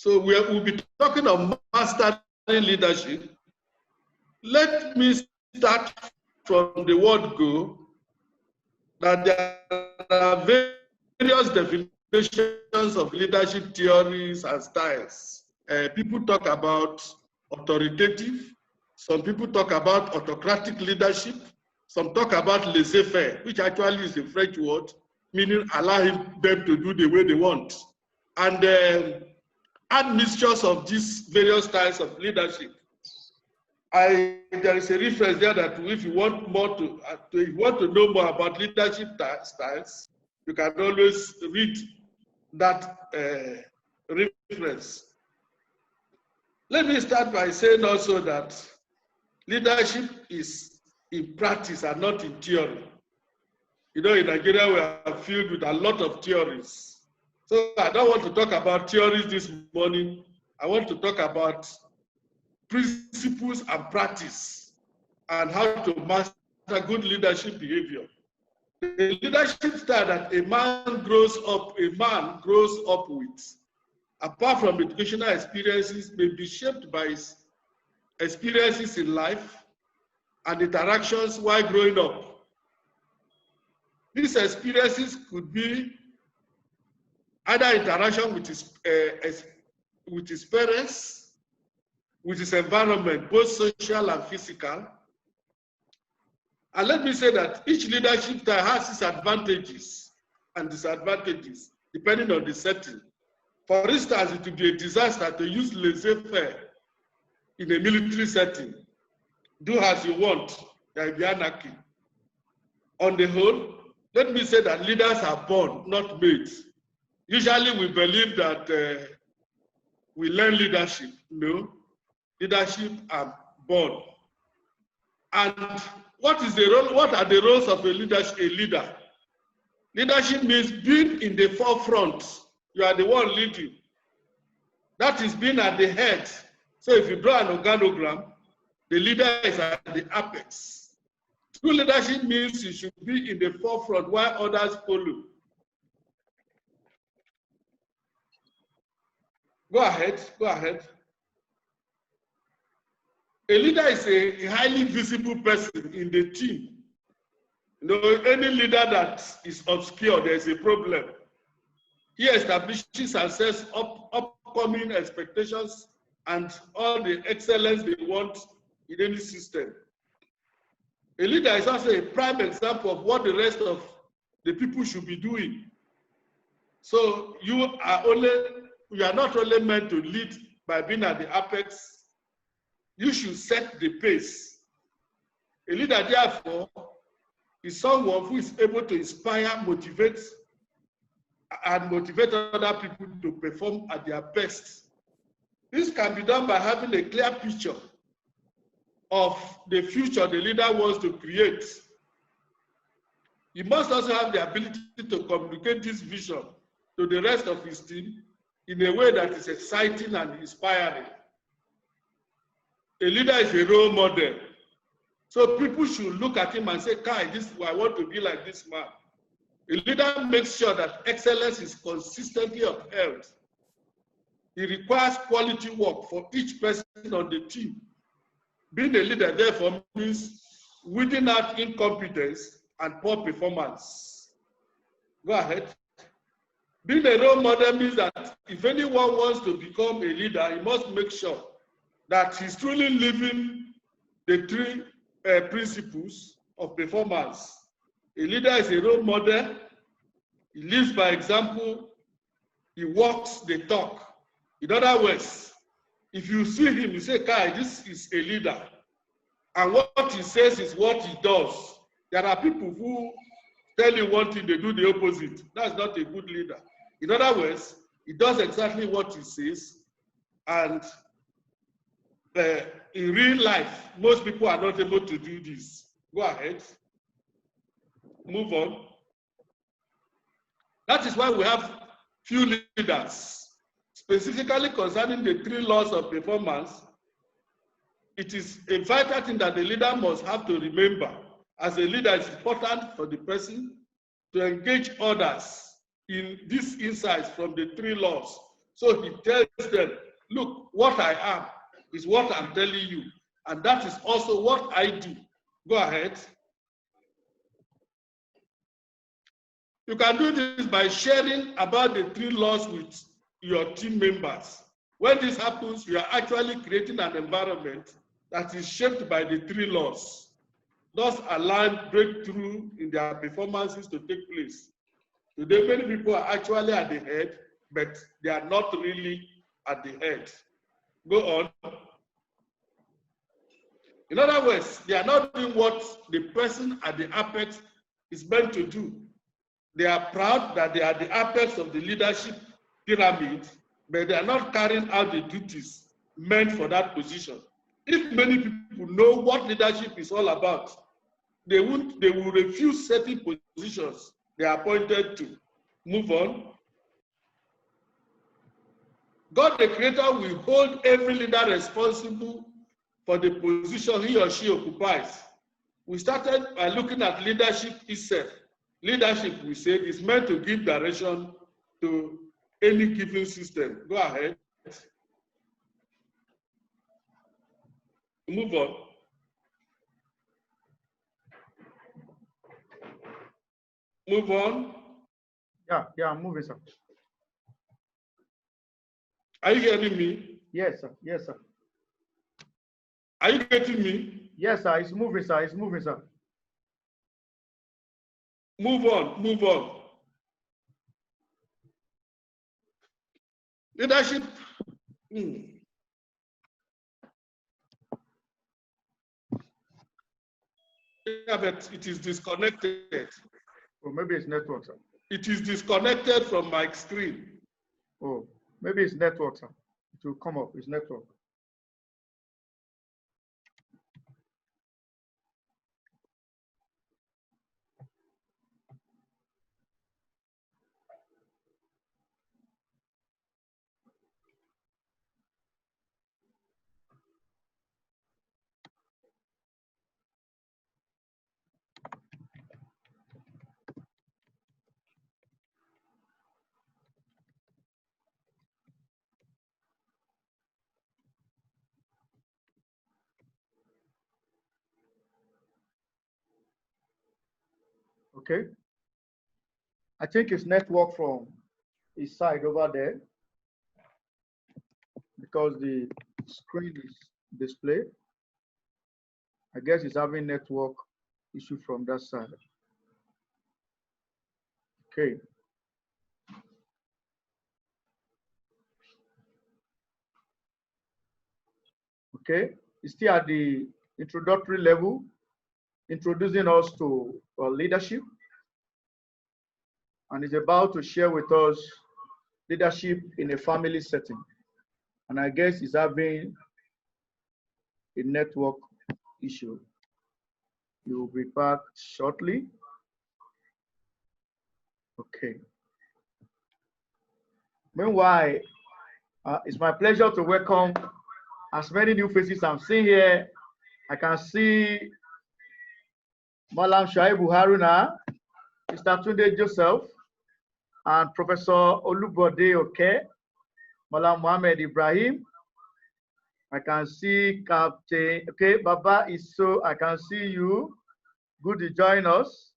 So we'll be talking of mastering leadership. Let me start from the word go, that there are various definitions of leadership theories and styles. People talk about authoritative, some people talk about autocratic leadership, some talk about laissez-faire, which actually is a French word, meaning allowing them to do the way they want. And admixtures of these various styles of leadership. There is a reference there that if you want more if you want to know more about leadership styles, you can always read that reference. Let me start by saying also that leadership is in practice and not in theory. You know, in Nigeria, we are filled with a lot of theories. So I don't want to talk about theories this morning. I want to talk about principles and practice and how to master good leadership behavior. The leadership style that a man grows up with, apart from educational experiences, may be shaped by his experiences in life and interactions while growing up. These experiences could be either interaction with his parents, with his environment, both social and physical. And let me say that each leadership style has its advantages and disadvantages, depending on the setting. For instance, it would be a disaster to use laissez-faire in a military setting. Do as you want, there will be anarchy. On the whole, let me say that leaders are born, not made. Usually we believe that we learn leadership. No, leadership are born. And what is the role? What are the roles of a leader? Leadership means being in the forefront. You are the one leading. That is being at the head. So if you draw an organogram, the leader is at the apex. True leadership means you should be in the forefront while others follow. Go ahead. A leader is a highly visible person in the team. You know, any leader that is obscure, there is a problem. He establishes and sets up upcoming expectations and all the excellence they want in any system. A leader is also a prime example of what the rest of the people should be doing. So you are not only meant to lead by being at the apex, you should set the pace. A leader, therefore, is someone who is able to inspire, motivate other people to perform at their best. This can be done by having a clear picture of the future the leader wants to create. He must also have the ability to communicate this vision to the rest of his team in a way that is exciting and inspiring. A leader is a role model. So people should look at him and say, Kai, I want to be like this man. A leader makes sure that excellence is consistently upheld. He requires quality work for each person on the team. Being a leader, therefore, means weeding out incompetence and poor performance. Go ahead. Being a role model means that if anyone wants to become a leader, he must make sure that he's truly living the three principles of performance. A leader is a role model. He lives by example. He walks the talk. In other words, if you see him, you say, Kai, this is a leader. And what he says is what he does. There are people who tell you one thing, they do the opposite. That's not a good leader. In other words, he does exactly what he says. And in real life, most people are not able to do this. Go ahead. Move on. That is why we have few leaders. Specifically concerning the three laws of performance, it is a vital thing that the leader must have to remember. As a leader, it's important for the person to engage others in these insights from the three laws So he tells them, look, what I am is what I'm telling you. And that is also what I do. Go ahead. You can do this by sharing about the 3 laws with your team members. When this happens, you are actually creating an environment that is shaped by the 3 laws, thus allowing breakthrough in their performances to take place. Today, many people are actually at the head, but they are not really at the head. Go on. In other words, they are not doing what the person at the apex is meant to do. They are proud that they are the apex of the leadership pyramid, but they are not carrying out the duties meant for that position. If many people know what leadership is all about, they will refuse certain positions they are appointed to. Move on. God the Creator will hold every leader responsible for the position he or she occupies. We started by looking at leadership itself. Leadership, we said, is meant to give direction to any given system. Go ahead. Move on. Move on. Yeah, I'm moving, sir. Are you hearing me? Yes, sir. Yes, sir. Are you getting me? Yes, sir. It's moving, sir. It's moving, sir. Move on. Move on. Leadership. Yeah, but it is disconnected. Oh, maybe it's network, sir. It is disconnected from my screen. Oh, maybe it's network, sir. It will come up. It's network. Okay. I think it's network from his side over there because the screen is displayed. I guess it's having network issue from that side. Okay. Okay. It's still at the introductory level, introducing us to leadership, and is about to share with us leadership in a family setting. And I guess he's having a network issue. He will be back shortly. Okay. Meanwhile, it's my pleasure to welcome as many new faces I'm seeing here. I can see Malam Shaibu Haruna, Mr. Tunde Joseph, and Professor Olubode Oke, Malam Mohammed Ibrahim. I can see Captain, okay, Baba Iso, I can see you. Good to join us.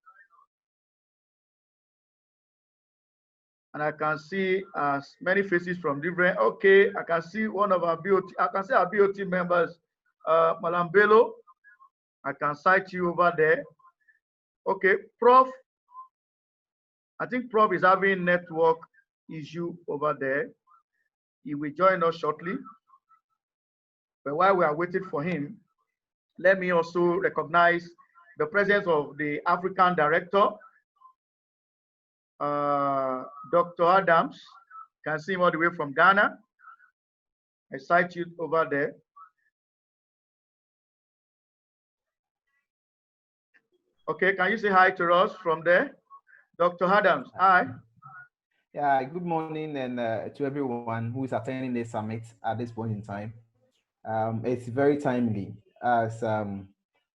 And I can see as many faces from different, okay, I can see one of our BOT, I can see our BOT members, Malam Bello. I can cite you over there. Okay, Prof, I think Prof is having network issue over there. He will join us shortly. But while we are waiting for him, let me also recognize the presence of the African director, Dr. Adams. Can see him all the way from Ghana. I cite you over there. Okay, can you say hi to us from there? Dr. Adams, hi. Yeah, good morning and to everyone who is attending this summit at this point in time. It's very timely as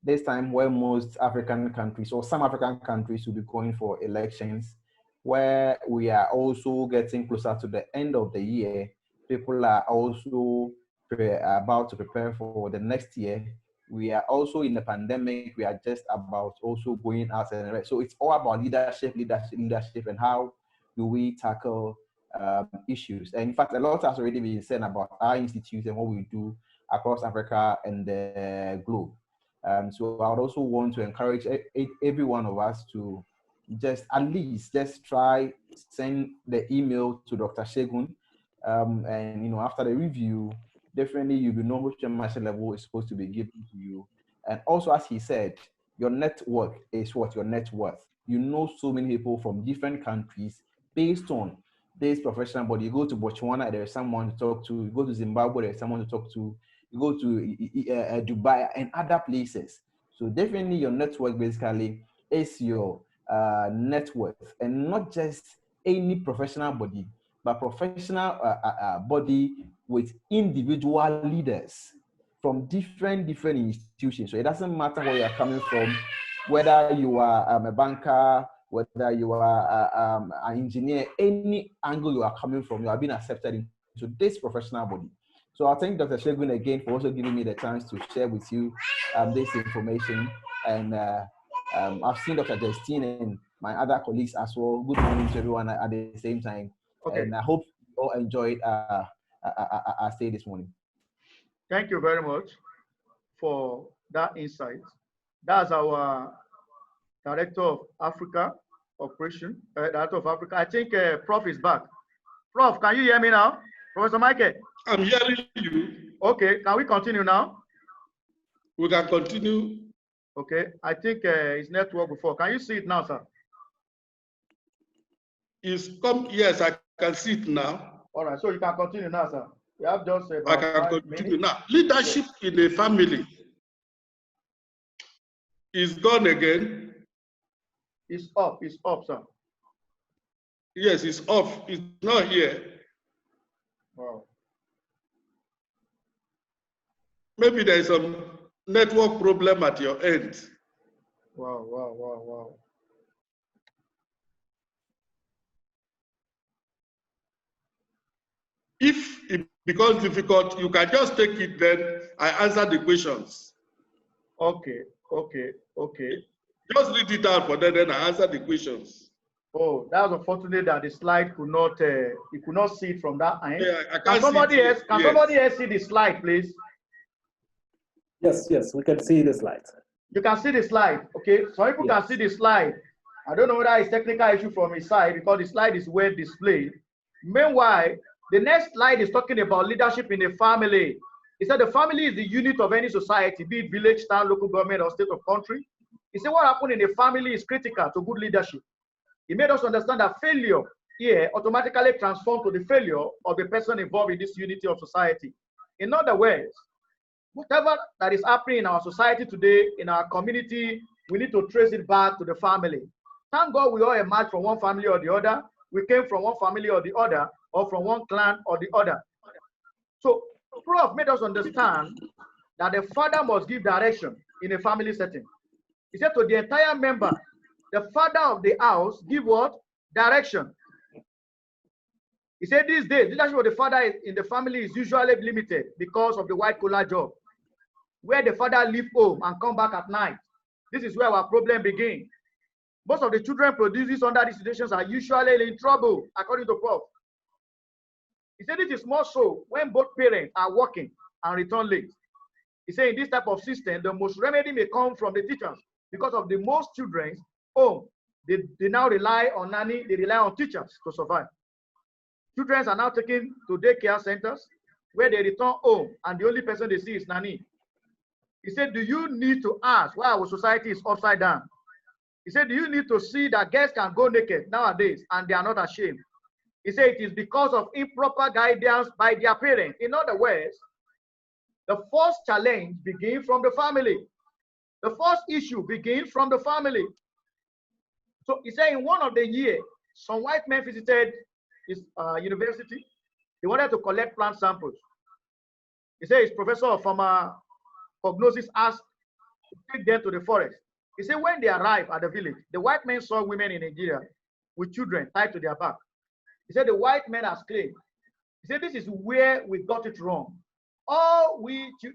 this time where most African countries or some African countries will be going for elections, where we are also getting closer to the end of the year people are also about to prepare for the next year. We are also in the pandemic. We are just about also going out and right. So it's all about leadership, and how do we tackle issues. And in fact, a lot has already been said about our institutes and what we do across Africa and the globe. So I would also want to encourage every one of us to just at least just try send the email to Dr. Shegun, and after the review, definitely you will know which master level is supposed to be given to you. And also, as he said, your network is what your net worth. You know so many people from different countries based on this professional body. You go to Botswana, there's someone to talk to. You go to Zimbabwe, there's someone to talk to. You go to Dubai and other places. So definitely your network basically is your net worth, and not just any professional body, but professional body with individual leaders from different institutions. So it doesn't matter where you're coming from, whether you are a banker, whether you are an engineer, any angle you are coming from, you are being accepted into this professional body. So I thank Dr. Shegun again for also giving me the chance to share with you this information. And I've seen Dr. Justine and my other colleagues as well. Good morning to everyone at the same time. Okay. And I hope you all enjoyed our stay this morning. Thank you very much for that insight. That's our Director of Africa Operation, Director of Africa. I think Prof is back. Prof, can you hear me now? Professor Michael? I'm hearing you. Okay, can we continue now? We can continue. Okay, I think it's network before. Can you see it now, sir? Yes, I can see it now. All right, so you can continue now, sir. We have just about I can continue now. Leadership in a family is gone again. It's up, sir. Yes, it's off. It's not here. Wow. Maybe there is some network problem at your end. Wow. If it becomes difficult, you can just take it, then I answer the questions. Okay. Just read it out for them, then I answer the questions. Oh, that was unfortunate that the slide could not, you could not see it from that end. Yeah, Can somebody else see the slide, please? Yes, we can see the slide. You can see the slide, okay? Some people can see the slide. I don't know whether it's technical issue from his side because the slide is well displayed. Meanwhile, the next slide is talking about leadership in a family. He said the family is the unit of any society, be it village, town, local government, or state of country. He said what happened in a family is critical to good leadership. He made us understand that failure here automatically transforms to the failure of the person involved in this unity of society. In other words, whatever that is happening in our society today, in our community, we need to trace it back to the family. Thank God we all emerged from one family or the other. We came from one family or the other, or from one clan or the other. So Prof made us understand that the father must give direction in a family setting. He said to the entire member, the father of the house give what? Direction. He said these days, leadership of the father in the family is usually limited because of the white collar job, where the father leave home and come back at night. This is where our problem begins. Most of the children produced under these situations are usually in trouble, according to Prof. He said it is more so when both parents are working and return late. He said in this type of system, the most remedy may come from the teachers because of the most children's home. They now rely on nanny, they rely on teachers to survive. Children are now taken to daycare centers where they return home and the only person they see is nanny. He said, do you need to ask why our society is upside down? He said, do you need to see that girls can go naked nowadays and they are not ashamed? He said, it is because of improper guidance by their parents. In other words, the first challenge begins from the family. The first issue begins from the family. So he said in one of the years, some white men visited his university. They wanted to collect plant samples. He said his professor of pharmacognosis asked to take them to the forest. He said when they arrived at the village, the white men saw women in Nigeria with children tied to their back. He said the white men has claimed He said, this is where we got it wrong. All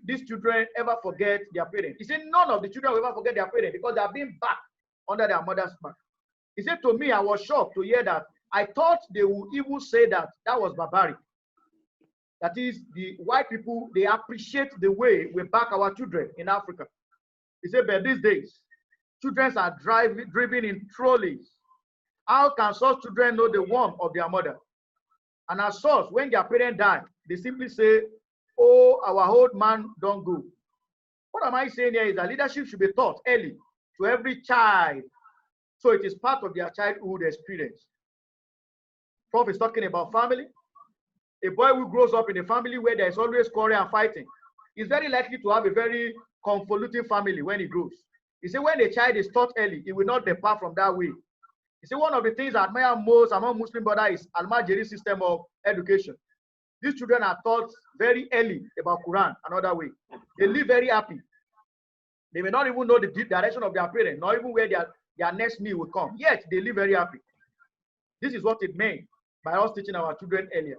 these children ever forget their parents. He said, none of the children will ever forget their parents because they are being back under their mother's back. He said to me, I was shocked to hear that. I thought they would even say that was barbaric. That is, the white people, they appreciate the way we back our children in Africa. He said, but these days, children are driven in trolleys. How can such children know the warmth of their mother? And as such, when their parents die, they simply say, oh, our old man don't go. What am I saying here is that leadership should be taught early to every child. So it is part of their childhood experience. Prof is talking about family. A boy who grows up in a family where there is always quarrel and fighting is very likely to have a very convoluted family when he grows. He said when a child is taught early, he will not depart from that way. He said one of the things I admire most among Muslim brothers is Al-Majiri system of education. These children are taught very early about Quran, another way. They live very happy. They may not even know the direction of their parents, not even where their next meal will come. Yet they live very happy. This is what it meant by us teaching our children earlier.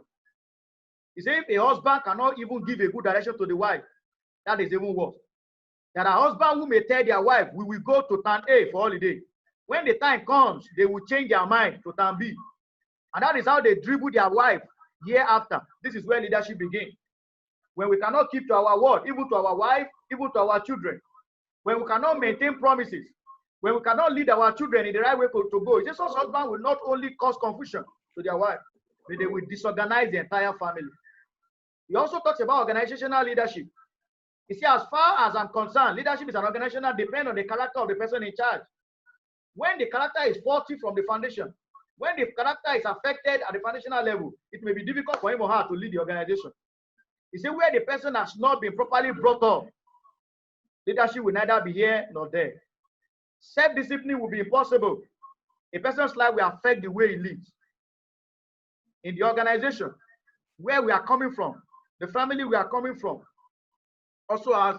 He said if a husband cannot even give a good direction to the wife, that is even worse. There are husbands who may tell their wife, we will go to town A for holiday. When the time comes, they will change their mind to town B. And that is how they dribble their wife year after. This is where leadership begins. When we cannot keep to our word, even to our wife, even to our children. When we cannot maintain promises. When we cannot lead our children in the right way to go. This husband will not only cause confusion to their wife, but they will disorganize the entire family. He also talks about organizational leadership. You see, as far as I'm concerned, leadership is an organizational depend on the character of the person in charge. When the character is faulty from the foundation, when the character is affected at the foundational level, it may be difficult for him or her to lead the organization. You see, where the person has not been properly brought up, leadership will neither be here nor there. Self-discipline will be impossible. A person's life will affect the way he lives. In the organization, where we are coming from, the family we are coming from, also has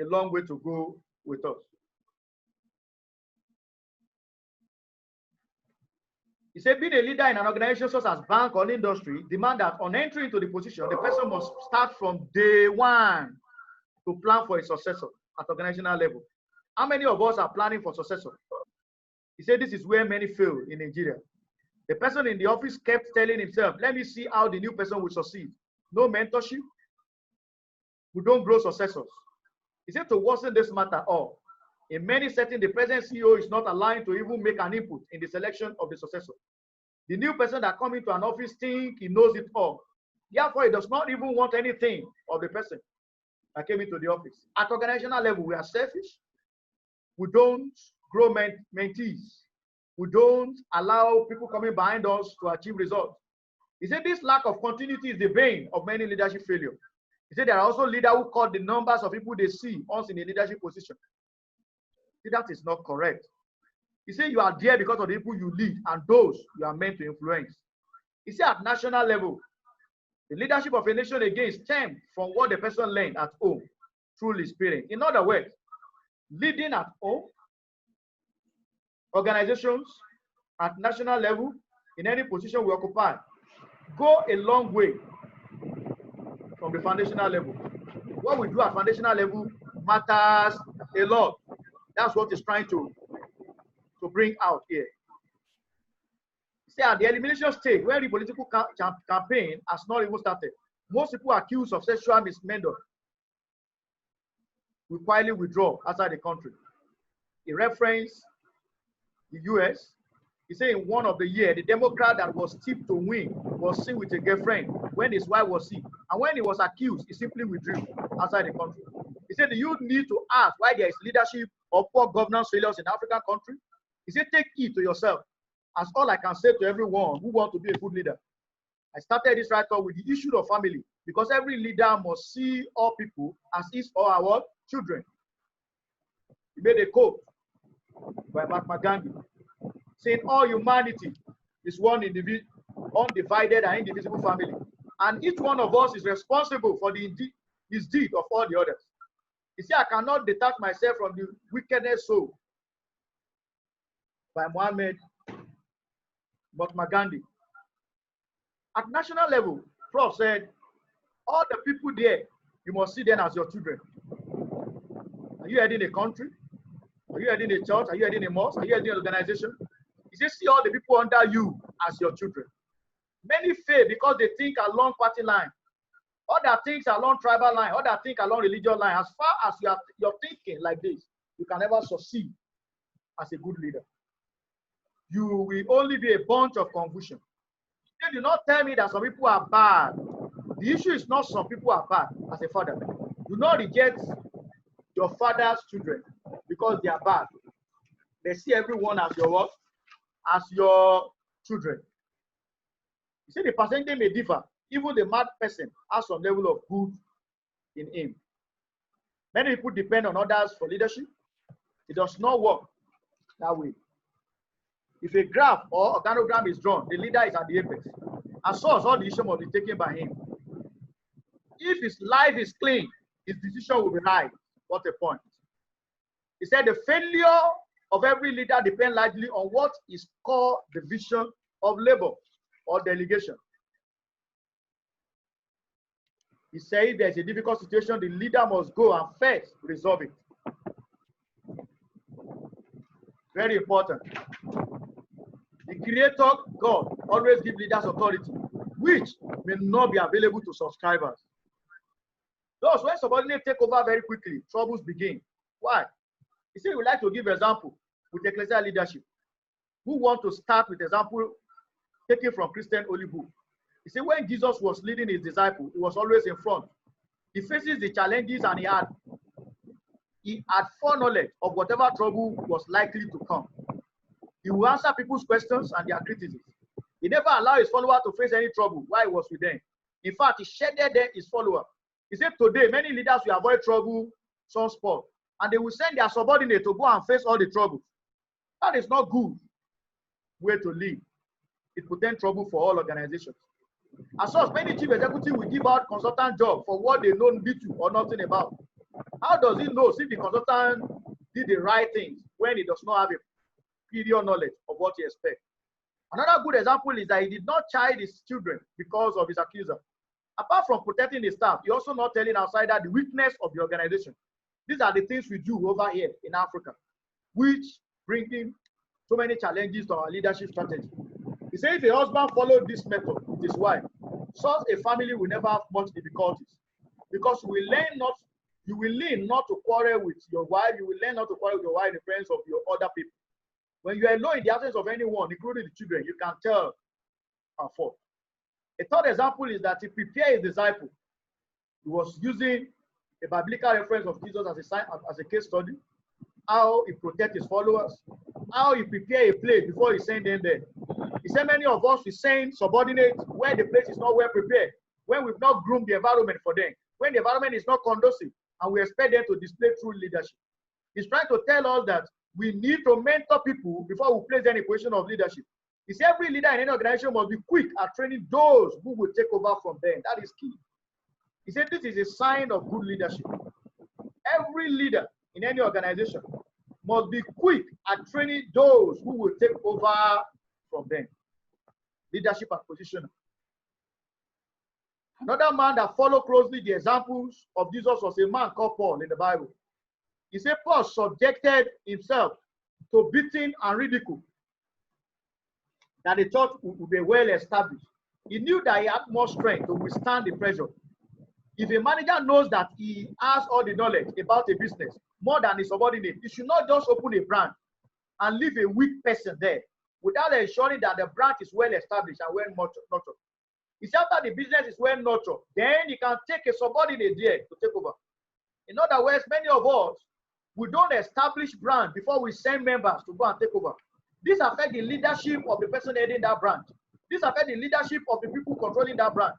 a long way to go with us. He said, being a leader in an organization such as bank or industry demand that on entry into the position, the person must start from day one to plan for a successor at organizational level. How many of us are planning for successor? He said, this is where many fail in Nigeria. The person in the office kept telling himself, let me see how the new person will succeed. No mentorship. We don't grow successors. He said to worsen this matter all. In many settings, the present CEO is not allowed to even make an input in the selection of the successor. The new person that comes into an office thinks he knows it all. Therefore, he does not even want anything of the person that came into the office. At organizational level, we are selfish. We don't grow mentees. We don't allow people coming behind us to achieve results. He said this lack of continuity is the bane of many leadership failure. He said there are also leaders who cut the numbers of people they see once in a leadership position. See, that is not correct. He said you are there because of the people you lead and those you are meant to influence. He said at national level, the leadership of a nation again stems from what the person learned at home through his parents. In other words, leading at home, organizations at national level, in any position we occupy, go a long way from the foundational level. What we do at foundational level matters a lot. That's what he's trying to bring out here. See, at the elimination stage, where the political campaign has not even started, most people accused of sexual misconduct will quietly withdraw outside the country. He referenced the US. He said in one of the years, the Democrat that was tipped to win was seen with a girlfriend when his wife was sick. And when he was accused, he simply withdrew outside the country. He said, do you need to ask why there is leadership or poor governance failures in African country? He said, take it to yourself. As all I can say to everyone who wants to be a good leader. I started this right off with the issue of family, because every leader must see all people as his or our children. He made a quote by Mahatma Gandhi, saying all humanity is one undivided and indivisible family. And each one of us is responsible for his deed of all the others. You see, I cannot detach myself from the wickedness soul by Mahatma Gandhi. At national level, Prof said, all the people there, you must see them as your children. Are you heading a country? Are you heading a church? Are you heading a mosque? Are you heading an organization? He says, see all the people under you as your children. Many fail because they think along party line. Other things along tribal line. Other things along religious line. As far as you're thinking like this, you can never succeed as a good leader. You will only be a bunch of confusion. They do not tell me that some people are bad. The issue is not some people are bad as a father. Do not reject your father's children because they are bad. They see everyone as your what? As your children. You see, the percentage may differ. Even the mad person has some level of good in him. Many people depend on others for leadership. It does not work that way. If a graph or organogram is drawn, the leader is at the apex. And so all decisions must be taken by him. If his life is clean, his decision will be right. What a point. He said the failure of every leader depends largely on what is called the vision of labor or delegation. He said if there's a difficult situation, the leader must go and first resolve it. Very important. The Creator, God, always gives leaders authority, which may not be available to subscribers. Thus, when subordinates take over very quickly, troubles begin. Why? You see, we like to give example with ecclesial leadership. Who want to start with example taken from Christian Holy Book? You see, when Jesus was leading his disciples, he was always in front. He faces the challenges and he had foreknowledge of whatever trouble was likely to come. He will answer people's questions and their criticisms. He never allowed his followers to face any trouble while he was with them. In fact, he shaded them his followers. He said today, many leaders will avoid trouble, some sport, and they will send their subordinate to go and face all the trouble. That is not good way to lead. It presents trouble for all organizations. As such, many chief executives will give out consultant job for what they know little or nothing about. How does he know if the consultant did the right things when he does not have a superior knowledge of what he expects? Another good example is that he did not chide his children because of his accuser. Apart from protecting the staff, he also not telling outsider the weakness of the organization. These are the things we do over here in Africa, which bring in so many challenges to our leadership strategy. He said if a husband followed this method with his wife, such a family will never have much difficulties, because you will learn not to quarrel with your wife. You will learn not to quarrel with your wife in the presence of your other people. When you are alone in the absence of anyone, including the children, you can tell her fault. A third example is that he prepared his disciple. He was using a biblical reference of Jesus as a case study, how he protects his followers, how he prepared a place before he sent them there. He said many of us will send subordinates where the place is not well prepared, when we've not groomed the environment for them, when the environment is not conducive, and we expect them to display true leadership. He's trying to tell us that we need to mentor people before we place them in a position of leadership. He said every leader in any organization must be quick at training those who will take over from them. That is key. He said this is a sign of good leadership. Every leader in any organization must be quick at training those who will take over from them. Leadership and position. Another man that followed closely the examples of Jesus was a man called Paul in the Bible. He said Paul subjected himself to beating and ridicule, that the church would be well established. He knew that he had more strength to withstand the pressure. If a manager knows that he has all the knowledge about a business, more than his subordinate, he should not just open a branch and leave a weak person there without ensuring that the branch is well established and well nurtured. It's after the business is well nurtured, then you can take a subordinate there to take over. In other words, many of us, we don't establish branch before we send members to go and take over. This affects the leadership of the person heading that branch. This affects the leadership of the people controlling that branch.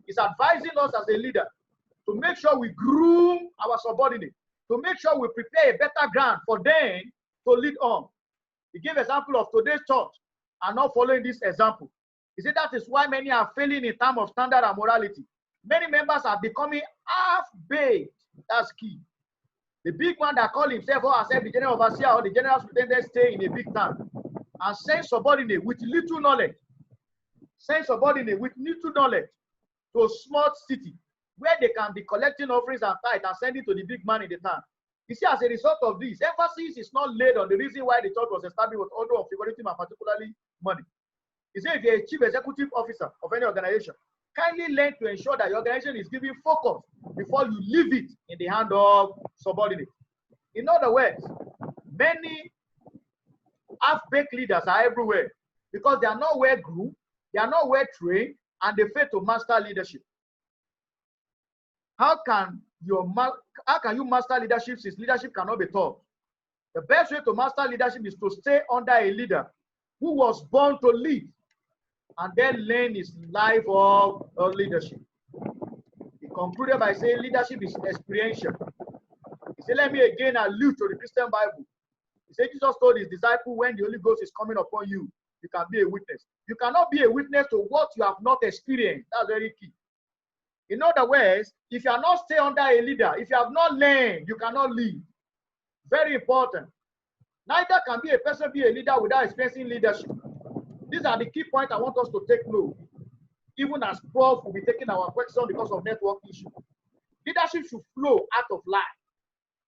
It's advising us as a leader to make sure we groom our subordinate, to make sure we prepare a better ground for them to lead on. He gave example of today's church and not following this example. He said that is why many are failing in terms of standard and morality. Many members are becoming half-baked. That's key. The big one that call himself or herself the general overseer or the general superintendent stay in a big town and send subordinate with little knowledge. Send subordinate with little knowledge to a small city where they can be collecting offerings and tithe and sending to the big man in the town. You see, as a result of this, emphasis is not laid on the reason why the church was established with order of favoritism and particularly money. He said, if you're a chief executive officer of any organization, kindly learn to ensure that your organization is giving focus before you leave it in the hand of subordinates. In other words, many half-baked leaders are everywhere because they are not well groomed, they are not well trained, and they fail to master leadership. How can you master leadership since leadership cannot be taught? The best way to master leadership is to stay under a leader who was born to lead and then learn his life of leadership. He concluded by saying leadership is experiential. He said, let me again allude to the Christian Bible. He said, Jesus told his disciples, when the Holy Ghost is coming upon you, you can be a witness. You cannot be a witness to what you have not experienced. That's very key. In other words, if you are not stay under a leader, if you have not learned, you cannot lead. Very important. Neither can be a person be a leader without experiencing leadership. These are the key points I want us to take note. Even as Prof will be taking our question because of network issue. Leadership should flow out of life.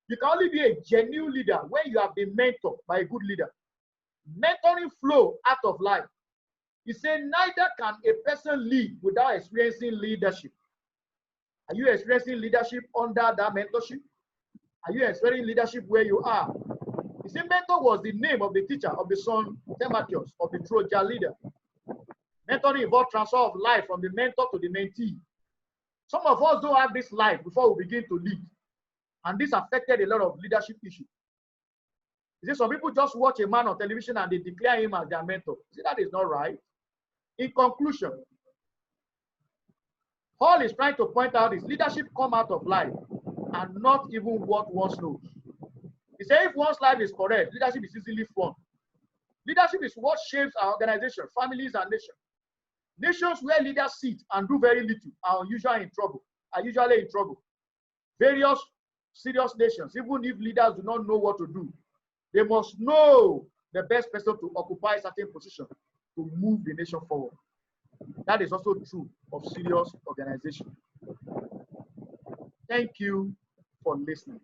You can only be a genuine leader when you have been mentored by a good leader. Mentoring flow out of life. He said, neither can a person lead without experiencing leadership. Are you experiencing leadership under that mentorship? Are you experiencing leadership where you are? He said, mentor was the name of the teacher of the son Timotheus, of the Trojan leader. Mentoring involves transfer of life from the mentor to the mentee. Some of us don't have this life before we begin to lead. And this affected a lot of leadership issues. He said, some people just watch a man on television and they declare him as their mentor. He said, that is not right. In conclusion, Paul is trying to point out is leadership come out of life and not even what one knows. He said, if one's life is correct, leadership is easily formed. Leadership is what shapes our organization, families, and nations. Nations where leaders sit and do very little are usually in trouble. Various serious nations, even if leaders do not know what to do, they must know the best person to occupy a certain position to move the nation forward. That is also true of serious organization. Thank you for listening.